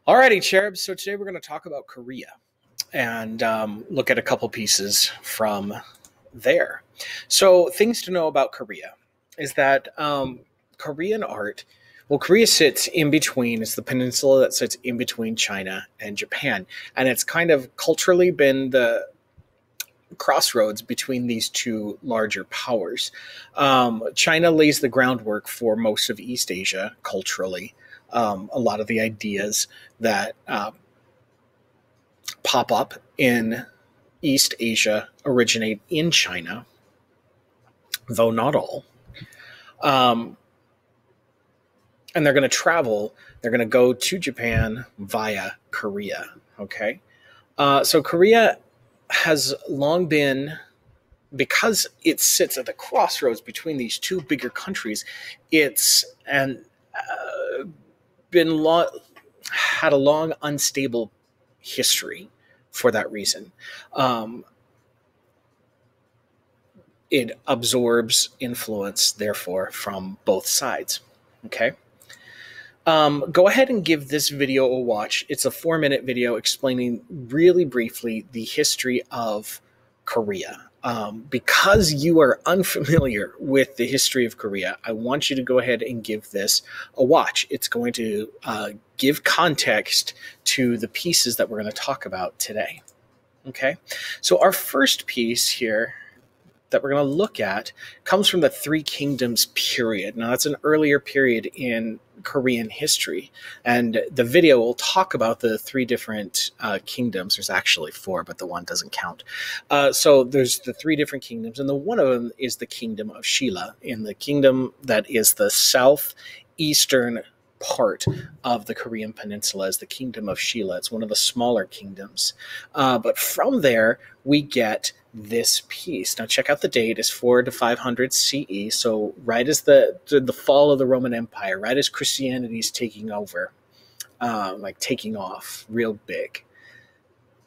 Alrighty, cherubs. So today we're going to talk about Korea and look at a couple pieces from there. So things to know about Korea is that Korean art, well, Korea sits in between. It's the peninsula that sits in between China and Japan, and it's kind of culturally been the crossroads between these two larger powers. China lays the groundwork for most of East Asia culturally. A lot of the ideas that pop up in East Asia originate in China, though not all. And they're going to travel, they're going to go to Japan via Korea. Okay. So Korea has long been, because it sits at the crossroads between these two bigger countries, it's had a long unstable history for that reason. It absorbs influence, therefore, from both sides. Okay. Go ahead and give this video a watch. It's a 4-minute video explaining really briefly the history of Korea. Because you are unfamiliar with the history of Korea, I want you to go ahead and give this a watch. It's going to give context to the pieces that we're going to talk about today. Okay, so our first piece here that we're going to look at comes from the Three Kingdoms period. Now, that's an earlier period in Korean history, and the video will talk about the three different kingdoms. There's actually 4, but the one doesn't count. So there's the 3 different kingdoms, and the one of them is the Kingdom of Shilla, in the kingdom that is the southeastern part of the Korean peninsula is the Kingdom of Shilla. It's one of the smaller kingdoms. But from there, we get this piece. Now, check out the date. It's 400 to 500 CE. So right as the fall of the Roman Empire, right as Christianity is taking over, like taking off real big,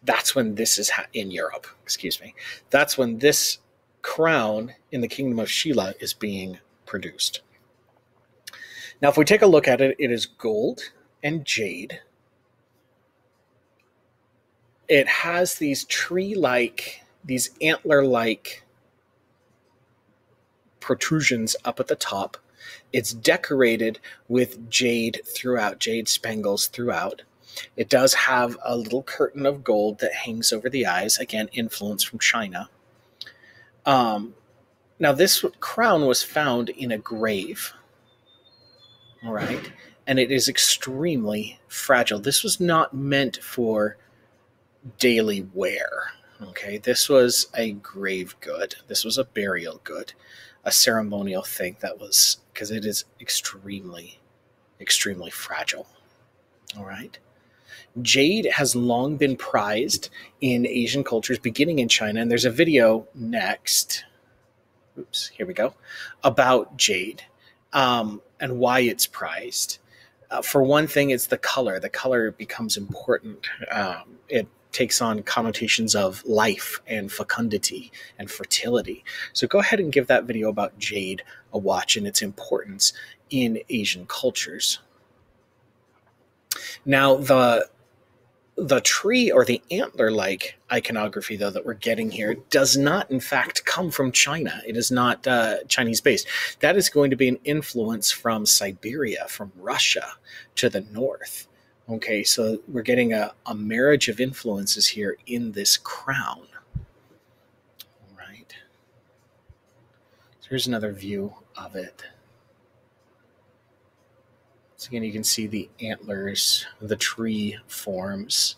that's when this is in Europe. Excuse me. That's when this crown in the Kingdom of Shilla is being produced. Now, if we take a look at it, it is gold and jade. It has these these antler-like protrusions up at the top. It's decorated with jade throughout, jade spangles throughout. It does have a little curtain of gold that hangs over the eyes, again, influence from China. Now, this crown was found in a grave. All right, and it is extremely fragile. This was not meant for daily wear. Okay, this was a grave good. This was a burial good, a ceremonial thing that was, because it is extremely, extremely fragile. All right. Jade has long been prized in Asian cultures, beginning in China, and there's a video next. Oops, here we go, about jade. And why it's prized. For one thing, it's the color. The color becomes important. It takes on connotations of life and fecundity and fertility. So go ahead and give that video about jade a watch and its importance in Asian cultures. Now, the tree or the antler-like iconography, though, that we're getting here does not, in fact, come from China. It is not Chinese-based. That is going to be an influence from Siberia, from Russia to the north. Okay, so we're getting a marriage of influences here in this crown. All right. So here's another view of it. So again, you can see the antlers, the tree forms,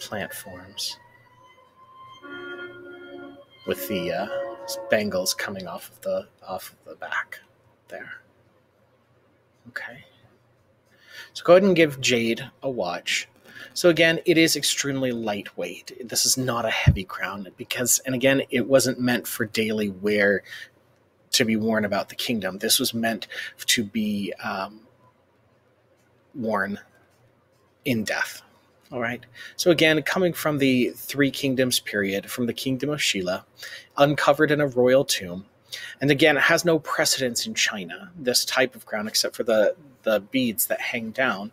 plant forms, with the spangles coming off of the back there. Okay. So go ahead and give jade a watch. So again, it is extremely lightweight. This is not a heavy crown because, and again, it wasn't meant for daily wear to be worn about the kingdom. This was meant to be worn in death. All right. So again, coming from the Three Kingdoms period, from the Kingdom of Shilla, uncovered in a royal tomb. And again, it has no precedence in China, this type of crown, except for the the beads that hang down,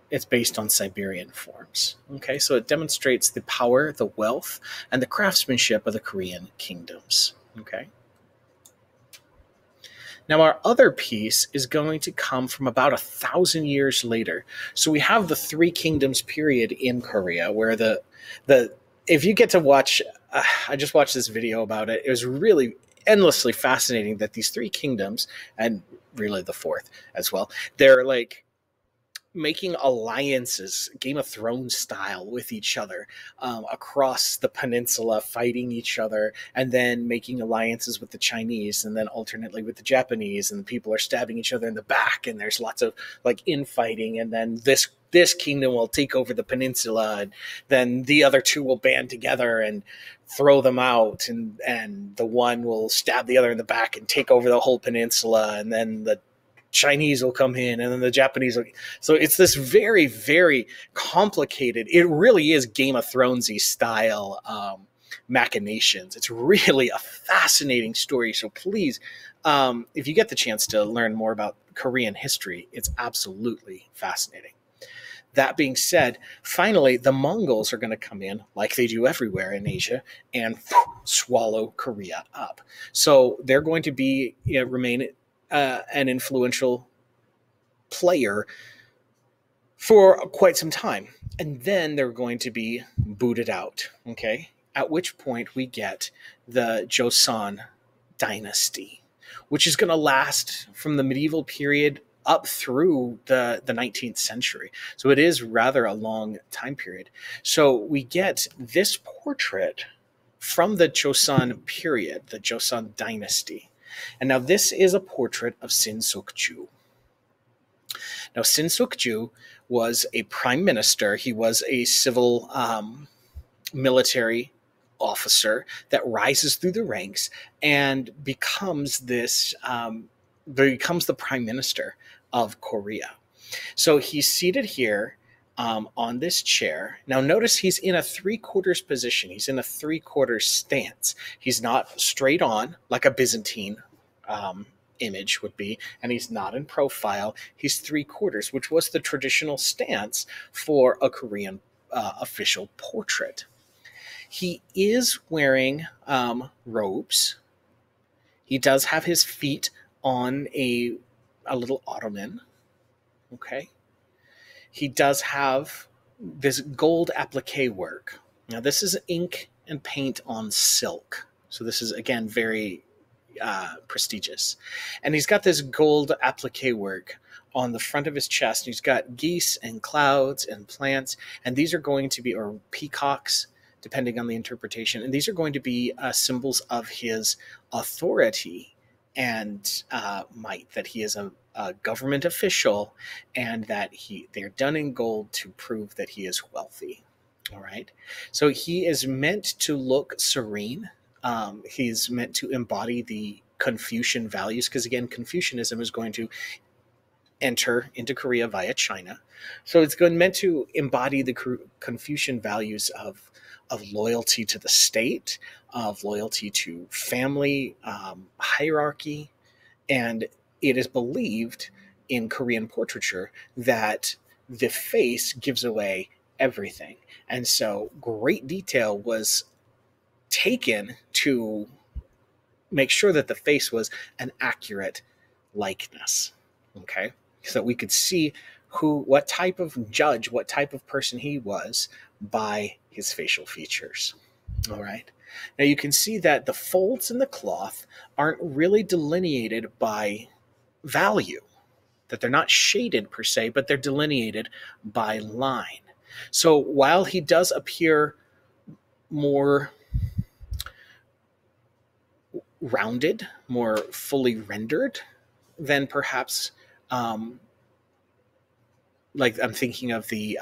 it's based on Siberian forms. Okay, so it demonstrates the power, the wealth, and the craftsmanship of the Korean kingdoms. Okay. Now, our other piece is going to come from about 1,000 years later. So we have the Three Kingdoms period in Korea, where the if you get to watch, I just watched this video about it. It was really endlessly fascinating that these three kingdoms, and really the fourth as well, they're like making alliances, Game of Thrones style, with each other across the peninsula, fighting each other, and then making alliances with the Chinese, and then alternately with the Japanese, and people are stabbing each other in the back, and there's lots of like infighting, and then this kingdom will take over the peninsula, and then the other two will band together and throw them out, and the one will stab the other in the back and take over the whole peninsula, and then the Chinese will come in, and then the Japanese will. So it's this very, very complicated. It really is Game of Thronesy style machinations. It's really a fascinating story. So please, if you get the chance to learn more about Korean history, it's absolutely fascinating. That being said, finally, the Mongols are going to come in, like they do everywhere in Asia, and swallow Korea up. So they're going to be remain an influential player for quite some time. And then they're going to be booted out, okay? At which point we get the Joseon dynasty, which is going to last from the medieval period up through the 19th century. So it is rather a long time period. So we get this portrait from the Joseon period, the Joseon dynasty. And now this is a portrait of Sin Sukju. Now, Sin Sukju was a prime minister. He was a civil military officer that rises through the ranks and becomes becomes the prime minister of Korea. So he's seated here on this chair. Now notice he's in a 3/4 position. He's in a 3/4 stance. He's not straight on like a Byzantine image would be, and he's not in profile. He's 3/4, which was the traditional stance for a Korean official portrait. He is wearing robes. He does have his feet on a little ottoman. Okay. He does have this gold applique work. Now, this is ink and paint on silk. So this is, again, very prestigious. And he's got this gold applique work on the front of his chest. He's got geese and clouds and plants. And these are going to be, or peacocks, depending on the interpretation. And these are going to be symbols of his authority and might, that he is a government official, and that they're done in gold to prove that he is wealthy. All right. So he is meant to look serene. He's meant to embody the Confucian values, because again, Confucianism is going to enter into Korea via China. So it's meant to embody the Confucian values of loyalty to the state, of loyalty to family, hierarchy, and it is believed in Korean portraiture that the face gives away everything. And so great detail was taken to make sure that the face was an accurate likeness. Okay. So we could see what type of judge, what type of person he was by his facial features. All right. Now you can see that the folds in the cloth aren't really delineated by value, that they're not shaded per se, but they're delineated by line. So while he does appear more rounded, more fully rendered than perhaps, like I'm thinking of the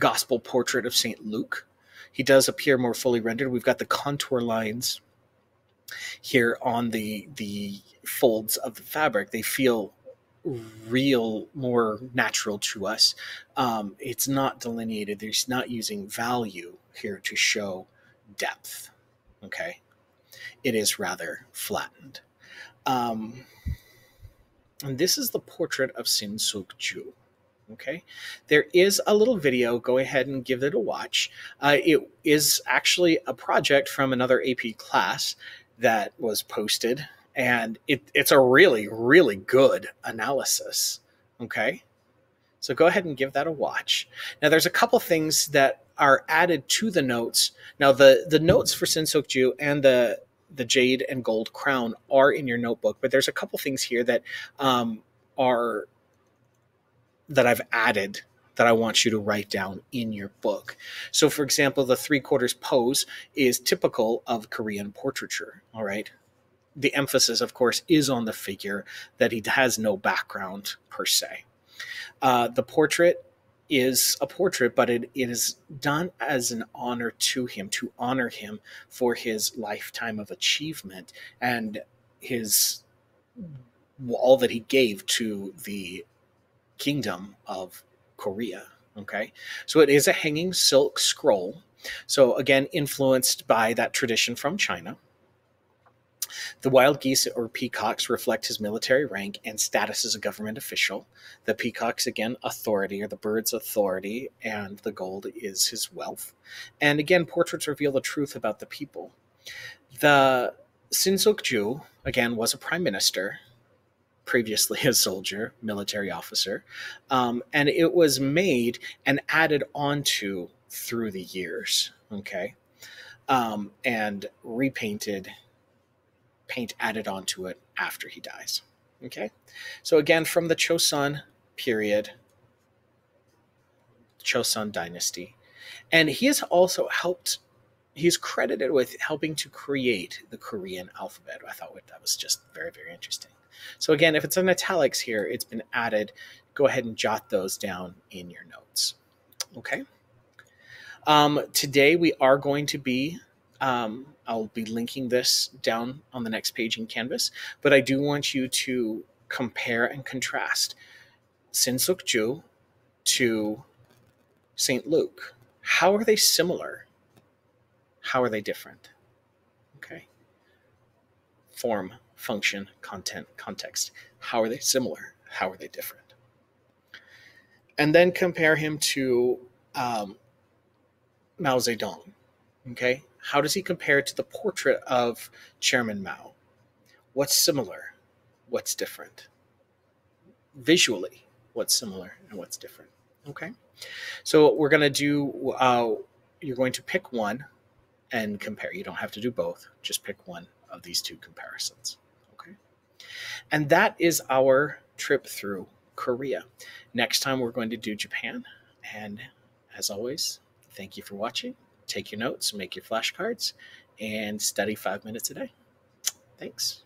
gospel portrait of St. Luke, he does appear more fully rendered. We've got the contour lines here on the folds of the fabric. They feel real, more natural to us. It's not delineated. There's not using value here to show depth. Okay. It is rather flattened. And this is the portrait of Sukju. Okay, there is a little video. Go ahead and give it a watch. It is actually a project from another AP class that was posted, and it's a really, really good analysis. Okay, so go ahead and give that a watch. Now, there's a couple things that are added to the notes. Now, the notes for Sukju and the Jade and Gold Crown are in your notebook, but there's a couple things here that are that I've added that I want you to write down in your book. So, for example, the 3/4 pose is typical of Korean portraiture. All right. The emphasis, of course, is on the figure, that he has no background per se. The portrait is a portrait, but it is done as an honor to him, to honor him for his lifetime of achievement and his all that he gave to the kingdom of Korea. Okay, so it is a hanging silk scroll. So again, influenced by that tradition from China. The wild geese or peacocks reflect his military rank and status as a government official. The peacocks, again, authority, or the bird's authority, and the gold is his wealth. And again, portraits reveal the truth about the people. The Sukju, again, was a prime minister, previously a soldier, military officer, and it was made and added onto through the years, okay, and repainted, paint added onto it after he dies. Okay, so again, from the Chosun period, Chosun dynasty, and he has also helped. He's credited with helping to create the Korean alphabet. I thought that was just very, very interesting. So again, if it's in italics here, it's been added. Go ahead and jot those down in your notes. Okay. Today we are going to be, I'll be linking this down on the next page in Canvas, but I do want you to compare and contrast Sukju to St. Luke. How are they similar? How are they different? Okay. Form, function, content, context. How are they similar? How are they different? And then compare him to Mao Zedong. Okay. How does he compare to the portrait of Chairman Mao? What's similar? What's different? Visually, what's similar and what's different? Okay. So what we're going to do, you're going to pick one and compare. You don't have to do both. Just pick one of these two comparisons. Okay. And that is our trip through Korea. Next time we're going to do Japan. And as always, thank you for watching. Take your notes, make your flashcards, and study 5 minutes a day. Thanks.